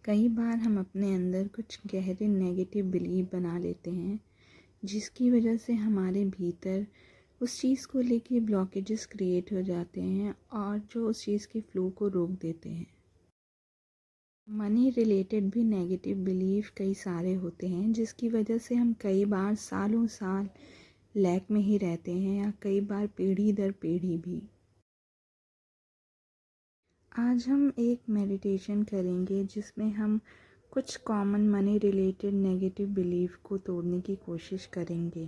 कई बार हम अपने अंदर कुछ गहरे नेगेटिव बिलीव बना लेते हैं, जिसकी वजह से हमारे भीतर उस चीज़ को लेके ब्लॉकेजेस क्रिएट हो जाते हैं और जो उस चीज़ के फ्लो को रोक देते हैं। मनी रिलेटेड भी नेगेटिव बिलीव कई सारे होते हैं, जिसकी वजह से हम कई बार सालों साल लैक में ही रहते हैं या कई बार पीढ़ी दर पीढ़ी भी। आज हम एक मेडिटेशन करेंगे जिसमें हम कुछ common money related negative belief को तोड़ने की कोशिश करेंगे।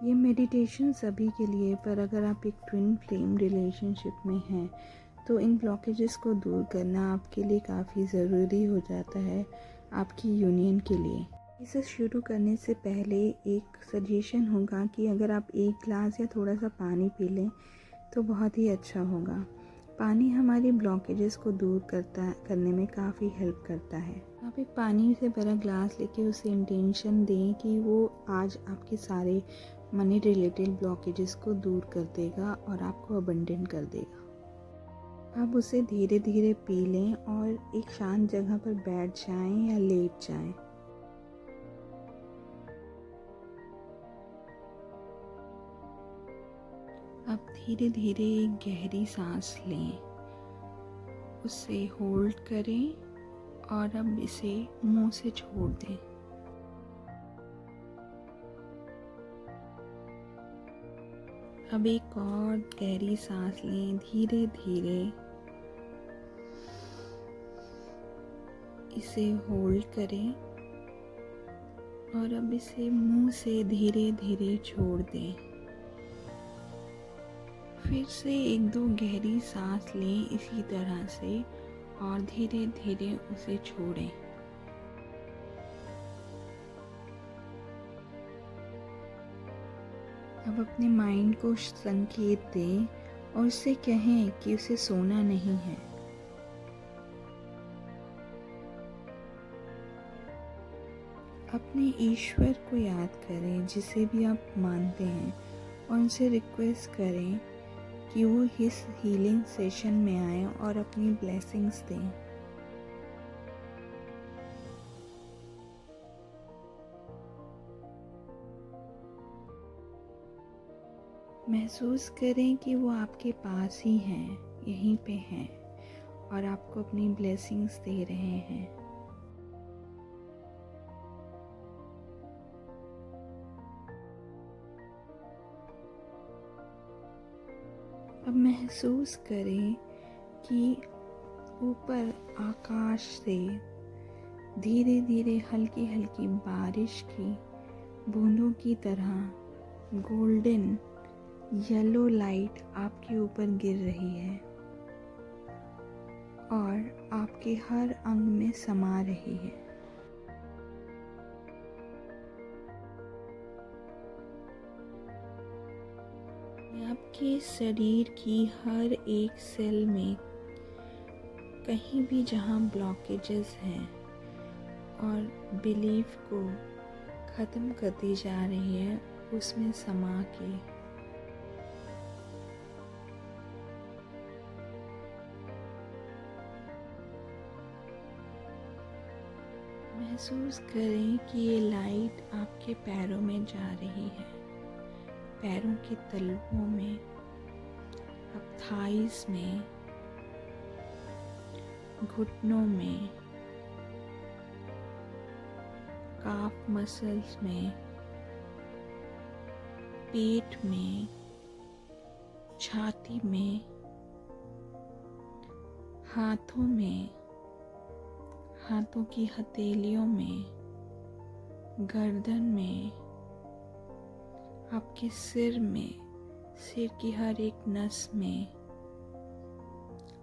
ये मेडिटेशन सभी के लिए, पर अगर आप एक ट्विन फ्लेम रिलेशनशिप में हैं तो इन ब्लॉकेजेस को दूर करना आपके लिए काफ़ी ज़रूरी हो जाता है, आपकी यूनियन के लिए। इसे शुरू करने से पहले एक सजेशन होगा कि अगर आप एक गिलास या थोड़ा सा पानी पी लें तो बहुत ही अच्छा होगा। पानी हमारी ब्लॉकेजेस को दूर करने में काफ़ी हेल्प करता है। आप एक पानी से भरा ग्लास लेके उसे इंटेंशन दें कि वो आज आपके सारे मनी रिलेटेड ब्लॉकेजेस को दूर कर देगा और आपको अबंडेंट कर देगा। आप उसे धीरे धीरे पी लें और एक शांत जगह पर बैठ जाएं या लेट जाएं। अब धीरे धीरे एक गहरी सांस लें, उसे होल्ड करें और अब इसे मुंह से छोड़ दें। अब एक और गहरी सांस लें, धीरे धीरे इसे होल्ड करें और अब इसे मुंह से धीरे धीरे छोड़ दें। फिर से एक दो गहरी सांस लें इसी तरह से और धीरे धीरे उसे छोड़ें। अब अपने माइंड को संकेत दें और उससे कहें कि उसे सोना नहीं है। अपने ईश्वर को याद करें जिसे भी आप मानते हैं और उनसे रिक्वेस्ट करें कि वो इस हीलिंग सेशन में आए और अपनी ब्लेसिंग्स दें। महसूस करें कि वो आपके पास ही हैं, यहीं पे हैं और आपको अपनी ब्लेसिंग्स दे रहे हैं। अब महसूस करें कि ऊपर आकाश से धीरे धीरे हल्की हल्की बारिश की बूंदों की तरह गोल्डन येलो लाइट आपके ऊपर गिर रही है और आपके हर अंग में समा रही है। आपके शरीर की हर एक सेल में कहीं भी जहाँ ब्लॉकेजेस हैं और बिलीफ को ख़त्म करती जा रही है, उसमें समा के महसूस करें कि ये लाइट आपके पैरों में जा रही है, पैरों के तलवों में, अब थाइस में, घुटनों में, काफ मसल्स में, पेट में, छाती में, हाथों में, हाथों की हथेलियों में, गर्दन में, आपके सिर में, सिर की हर एक नस में,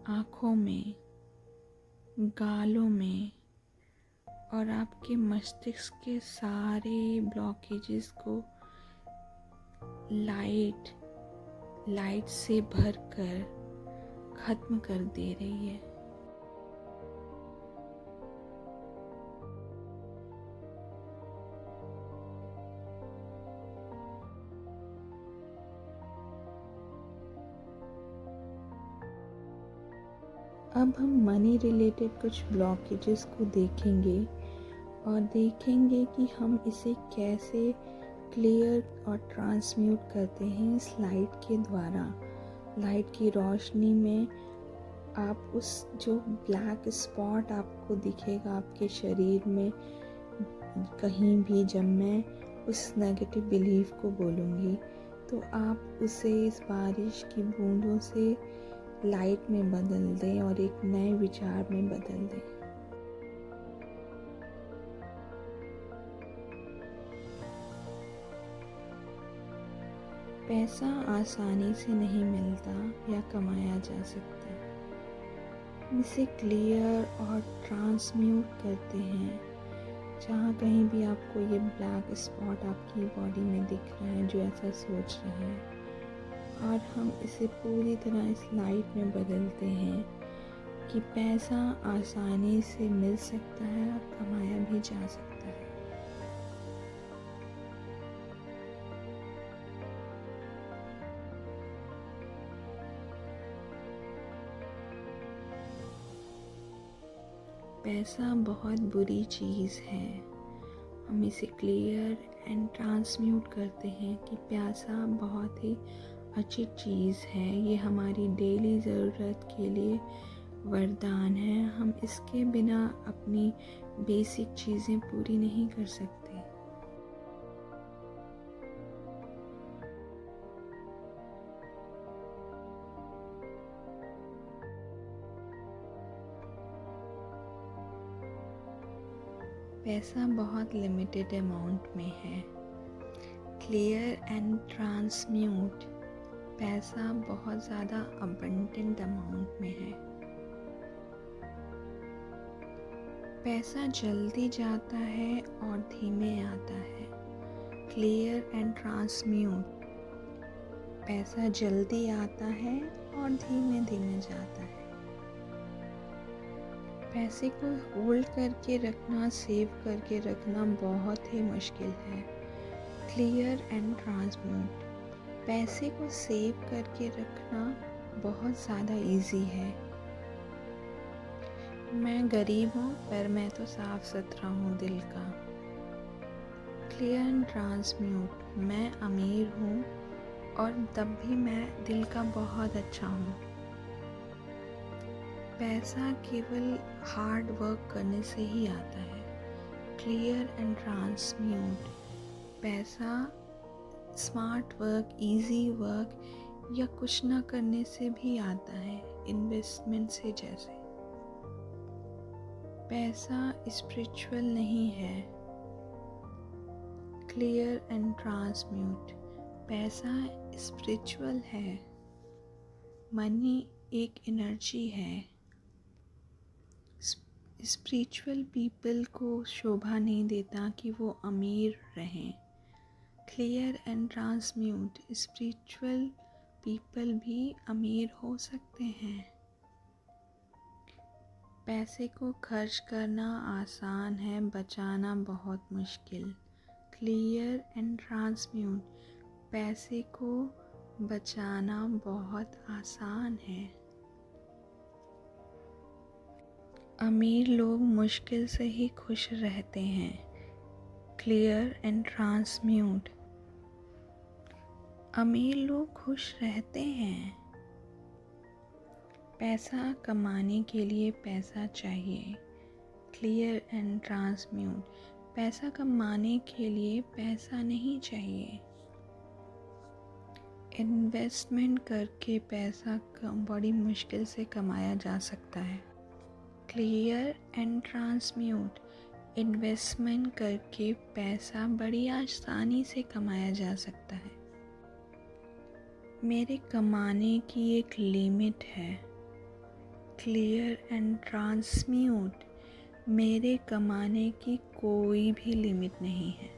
आँखों में, गालों में और आपके मस्तिष्क के सारे ब्लॉकेजेस को लाइट से भरकर ख़त्म कर दे रही है। अब हम मनी रिलेटेड कुछ ब्लॉकेजेस को देखेंगे और देखेंगे कि हम इसे कैसे क्लियर और ट्रांसम्यूट करते हैं इस लाइट के द्वारा। लाइट की रोशनी में आप उस जो ब्लैक स्पॉट आपको दिखेगा आपके शरीर में कहीं भी, जब मैं उस नेगेटिव बिलीफ को बोलूँगी तो आप उसे इस बारिश की बूंदों से लाइट में बदल दें और एक नए विचार में बदल दें। पैसा आसानी से नहीं मिलता या कमाया जा सकता है। इसे क्लियर और ट्रांसम्यूट करते हैं। जहाँ कहीं भी आपको ये ब्लैक स्पॉट आपकी बॉडी में दिख रहा है जो ऐसा सोच रहा है, और हम इसे पूरी तरह इस लाइट में बदलते हैं कि पैसा आसानी से मिल सकता है और कमाया भी जा सकता है। पैसा बहुत बुरी चीज़ है। हम इसे क्लियर एंड ट्रांसम्यूट करते हैं कि पैसा बहुत ही अच्छी चीज़ है। ये हमारी डेली ज़रूरत के लिए वरदान है। हम इसके बिना अपनी बेसिक चीज़ें पूरी नहीं कर सकते। पैसा बहुत लिमिटेड अमाउंट में है। क्लियर एंड ट्रांसम्यूट पैसा बहुत ज़्यादा अबंडेंट अमाउंट में है। पैसा जल्दी जाता है और धीमे आता है। क्लियर एंड ट्रांसम्यूट पैसा जल्दी आता है और धीमे धीमे जाता है। पैसे को होल्ड करके रखना, सेव करके रखना बहुत ही मुश्किल है। क्लियर एंड ट्रांसम्यूट पैसे को सेव करके रखना बहुत ज़्यादा इजी है। मैं गरीब हूँ पर मैं तो साफ सुथरा हूँ दिल का। क्लियर एंड ट्रांसम्यूट मैं अमीर हूँ और तब भी मैं दिल का बहुत अच्छा हूँ। पैसा केवल हार्ड वर्क करने से ही आता है। क्लियर एंड ट्रांसम्यूट पैसा स्मार्ट वर्क, इजी वर्क या कुछ ना करने से भी आता है, इन्वेस्टमेंट से जैसे। पैसा स्पिरिचुअल नहीं है। क्लियर एंड ट्रांसम्यूट पैसा स्पिरिचुअल है। मनी एक एनर्जी है। स्पिरिचुअल पीपल को शोभा नहीं देता कि वो अमीर रहें। Clear and transmute spiritual people भी अमीर हो सकते हैं। पैसे को खर्च करना आसान है, बचाना बहुत मुश्किल। क्लियर एंड ट्रांसम्यूट पैसे को बचाना बहुत आसान है। अमीर लोग मुश्किल से ही खुश रहते हैं। क्लियर एंड ट्रांसम्यूट अमीर लोग खुश रहते हैं। पैसा कमाने के लिए पैसा चाहिए। क्लियर एंड ट्रांसम्यूट पैसा कमाने के लिए पैसा नहीं चाहिए। इन्वेस्टमेंट करके पैसा बड़ी मुश्किल से कमाया जा सकता है। क्लियर एंड ट्रांसम्यूट इन्वेस्टमेंट करके पैसा बड़ी आसानी से कमाया जा सकता है। मेरे कमाने की एक लिमिट है। क्लियर एंड ट्रांसम्यूट मेरे कमाने की कोई भी लिमिट नहीं है।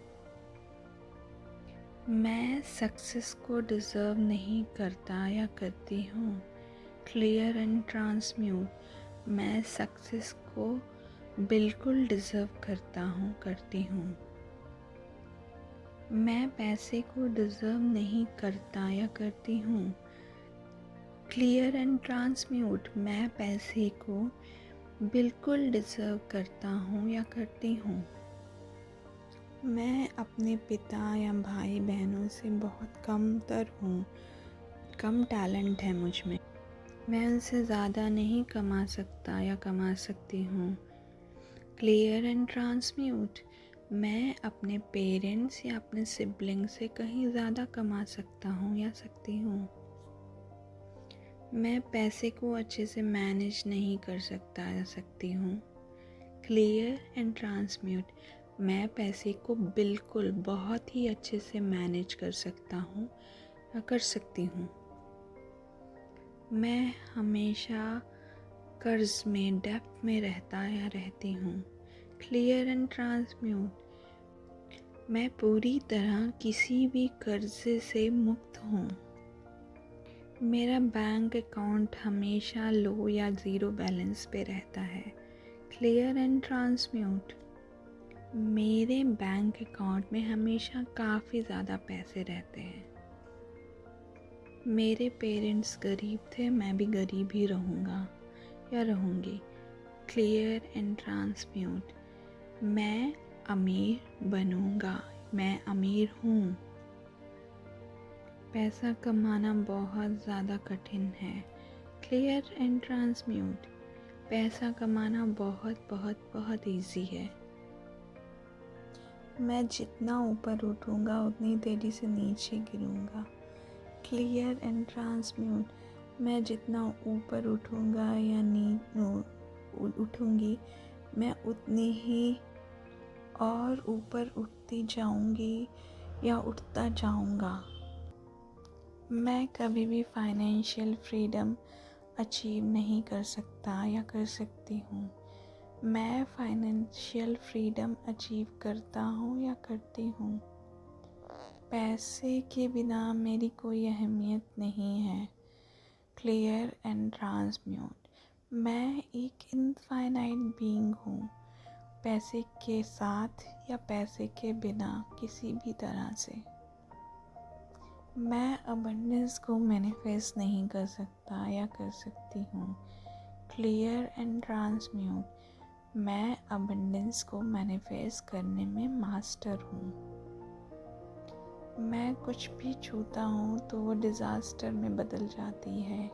मैं सक्सेस को डिज़र्व नहीं करता या करती हूँ। क्लियर एंड ट्रांसम्यूट मैं सक्सेस को बिल्कुल डिज़र्व करता हूँ, करती हूँ। मैं पैसे को डिज़र्व नहीं करता या करती हूँ। क्लियर एंड ट्रांसम्यूट, मैं पैसे को बिल्कुल डिज़र्व करता हूँ या करती हूँ। मैं अपने पिता या भाई बहनों से बहुत कमतर हूँ, कम टैलेंट है मुझ में। मैं उनसे ज़्यादा नहीं कमा सकता या कमा सकती हूँ। क्लियर एंड ट्रांसम्यूट, मैं अपने पेरेंट्स या अपने सिबलिंग से कहीं ज़्यादा कमा सकता हूँ या सकती हूँ। मैं पैसे को अच्छे से मैनेज नहीं कर सकता या सकती हूँ। क्लियर एंड ट्रांसम्यूट, मैं पैसे को बिल्कुल बहुत ही अच्छे से मैनेज कर सकता हूँ या कर सकती हूँ। मैं हमेशा कर्ज में, डेब्ट में रहता या रहती हूँ। क्लियर एंड ट्रांसम्यूट, मैं पूरी तरह किसी भी कर्जे से मुक्त हूँ। मेरा बैंक अकाउंट हमेशा लो या ज़ीरो बैलेंस पे रहता है। क्लियर एंड ट्रांसम्यूट, मेरे बैंक अकाउंट में हमेशा काफ़ी ज़्यादा पैसे रहते हैं। मेरे पेरेंट्स गरीब थे, मैं भी गरीब ही रहूँगा या रहूँगी। क्लियर एंड ट्रांसम्यूट, मैं अमीर बनूँगा, मैं अमीर हूँ। पैसा कमाना बहुत ज़्यादा कठिन है। क्लियर एंड ट्रांसम्यूट, पैसा कमाना बहुत बहुत बहुत इजी है। मैं जितना ऊपर उठूँगा उतनी तेज़ी से नीचे गिरूँगा। क्लियर एंड ट्रांसम्यूट, मैं जितना ऊपर उठूँगा या उठूँगी, मैं उतनी ही और ऊपर उठती जाऊँगी या उठता जाऊँगा। मैं कभी भी फाइनेंशियल फ्रीडम अचीव नहीं कर सकता या कर सकती हूँ। मैं फाइनेंशियल फ्रीडम अचीव करता हूँ या करती हूँ। पैसे के बिना मेरी कोई अहमियत नहीं है। क्लियर एंड ट्रांसम्यूट, मैं एक इनफाइनाइट बीइंग हूँ, पैसे के साथ या पैसे के बिना किसी भी तरह से। मैं अबंडेंस को मैनिफेस्ट नहीं कर सकता या कर सकती हूँ। क्लियर एंड ट्रांसम्यूट, मैं अबंडेंस को मैनिफेस्ट करने में मास्टर हूँ। मैं कुछ भी छूता हूँ तो वो डिज़ास्टर में बदल जाती है।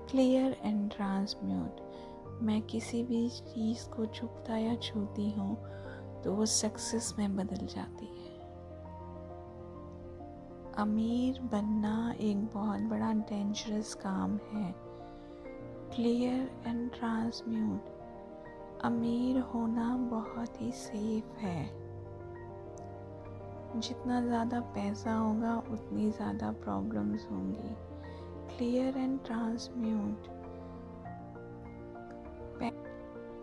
क्लियर एंड ट्रांसम्यूट, मैं किसी भी चीज़ को छूता या छूती हूँ तो वो सक्सेस में बदल जाती है। अमीर बनना एक बहुत बड़ा डेंजरस काम है। क्लियर एंड ट्रांसम्यूट, अमीर होना बहुत ही सेफ है। जितना ज़्यादा पैसा होगा उतनी ज़्यादा प्रॉब्लम्स होंगी। क्लियर एंड ट्रांसम्यूट,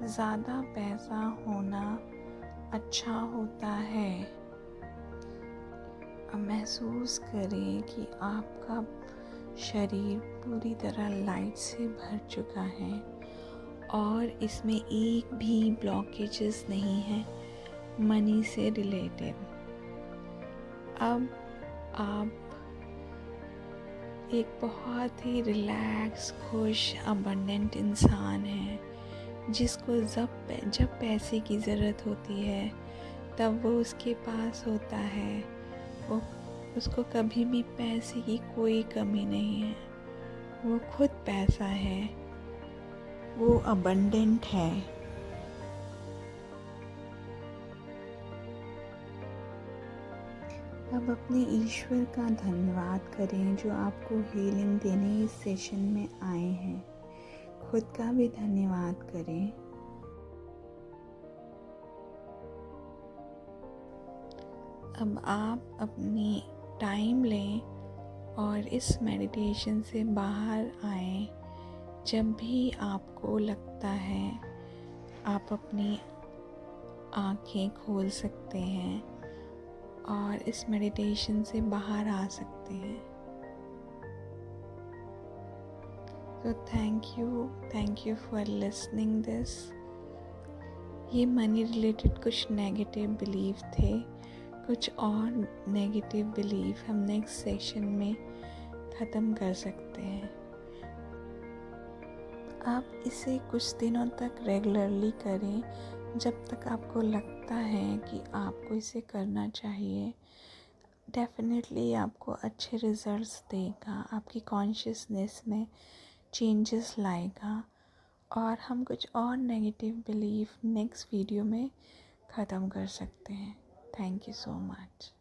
ज़्यादा पैसा होना अच्छा होता है। अब महसूस करें कि आपका शरीर पूरी तरह लाइट से भर चुका है और इसमें एक भी ब्लॉकेजेस नहीं है मनी से रिलेटेड। अब आप एक बहुत ही रिलैक्स, खुश, अबंडेंट इंसान हैं जिसको जब पैसे की ज़रूरत होती है तब वो उसके पास होता है। वो उसको कभी भी पैसे की कोई कमी नहीं है। वो खुद पैसा है, वो अबंडेंट है। अब अपने ईश्वर का धन्यवाद करें जो आपको हीलिंग देने इस सेशन में आए हैं। खुद का भी धन्यवाद करें। अब आप अपनी टाइम लें और इस मेडिटेशन से बाहर आएं। जब भी आपको लगता है आप अपनी आँखें खोल सकते हैं और इस मेडिटेशन से बाहर आ सकते हैं। तो thank you for listening this. ये मनी रिलेटेड कुछ नेगेटिव बिलीफ थे, कुछ और नेगेटिव बिलीफ हम नेक्स्ट सेशन में ख़त्म कर सकते हैं। आप इसे कुछ दिनों तक रेगुलरली करें जब तक आपको लगता है कि आपको इसे करना चाहिए। डेफ़िनेटली आपको अच्छे रिज़ल्ट्स देगा, आपकी कॉन्शियसनेस में चेंजेस लाएगा और हम कुछ और नेगेटिव बिलीफ नेक्स्ट वीडियो में ख़त्म कर सकते हैं। Thank you so much.